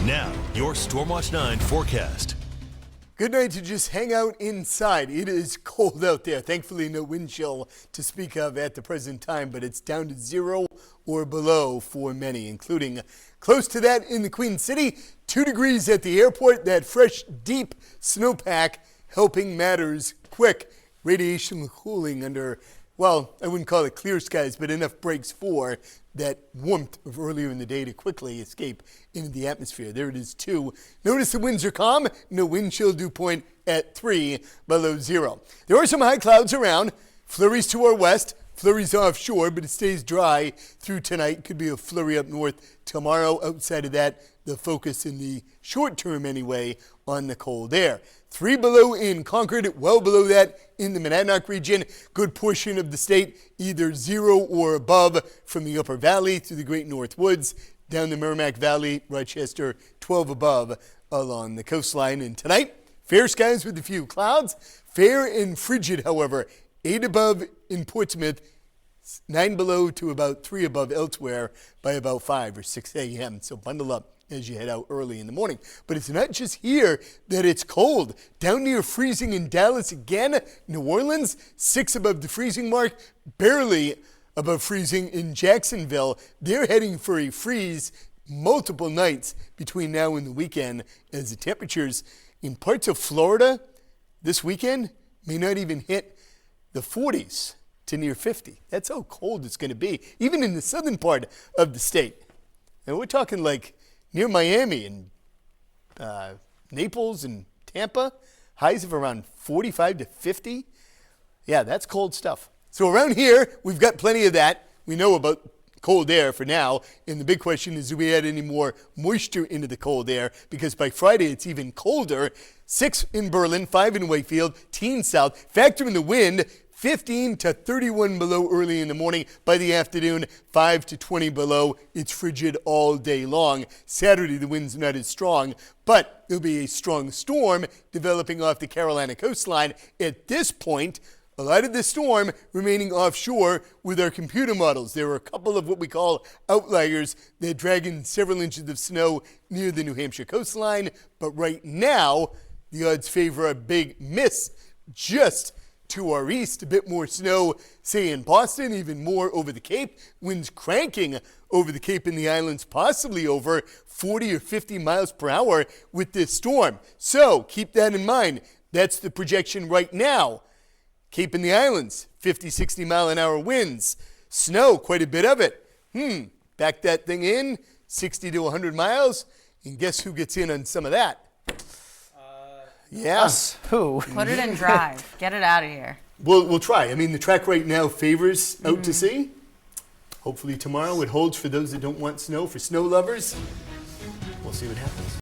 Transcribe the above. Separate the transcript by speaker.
Speaker 1: Now, your Stormwatch 9 forecast.
Speaker 2: Good night to just hang out inside. It is cold out there. Thankfully, no wind chill to speak of at the present time, but it's down to 0 or below for many, including close to that in the Queen City, 2 degrees at the airport. That fresh, deep snowpack helping matters quick. Radiation cooling under, well, I wouldn't call it clear skies, but enough breaks for that warmth of earlier in the day to quickly escape into the atmosphere. There it is, 2. Notice the winds are calm. No wind chill dew point at 3 below 0. There are some high clouds around. Flurries to our west. Flurries offshore, but it stays dry through tonight. Could be a flurry up north tomorrow. Outside of that, the focus in the short term anyway on the cold air. 3 below in Concord, well below that in the Monadnock region. Good portion of the state, either 0 or above from the Upper Valley through the Great North Woods, down the Merrimack Valley, Rochester, 12 above along the coastline. And tonight, fair skies with a few clouds. Fair and frigid, however. 8 above in Portsmouth, 9 below to about 3 above elsewhere by about 5 or 6 a.m. So bundle up as you head out early in the morning. But it's not just here that it's cold. Down near freezing in Dallas again. New Orleans, 6 above the freezing mark, barely above freezing in Jacksonville. They're heading for a freeze multiple nights between now and the weekend, as the temperatures in parts of Florida this weekend may not even hit the 40s to near 50. That's how cold it's going to be, even in the southern part of the state. And we're talking like near Miami and Naples and Tampa, highs of around 45 to 50. Yeah, that's cold stuff. So around here, we've got plenty of that. We know about cold air for now, and the big question is, do we add any more moisture into the cold air? Because by Friday, it's even colder. 6 in Berlin, 5 in Wakefield, Teen South. Factor in the wind, 15 to 31 below early in the morning. By the afternoon, 5 to 20 below. It's frigid all day long. Saturday, the wind's not as strong, but there'll be a strong storm developing off the Carolina coastline. At this point, a lot of the storm remaining offshore with our computer models. There are a couple of what we call outliers that drag in several inches of snow near the New Hampshire coastline, but right now, the odds favor a big miss just to our east. A bit more snow, say in Boston, even more over the Cape. Winds cranking over the Cape and the islands, possibly over 40 or 50 miles per hour with this storm. So keep that in mind. That's the projection right now. Cape and the islands, 50, 60 mile an hour winds. Snow, quite a bit of it. Back that thing in, 60 to 100 miles, and guess who gets in on some of that?
Speaker 3: Us. Who?
Speaker 4: Put it in drive. Get it out of here.
Speaker 2: We'll try. I mean, the track right now favors out to sea. Hopefully tomorrow it holds for those that don't want snow, for snow lovers. We'll see what happens.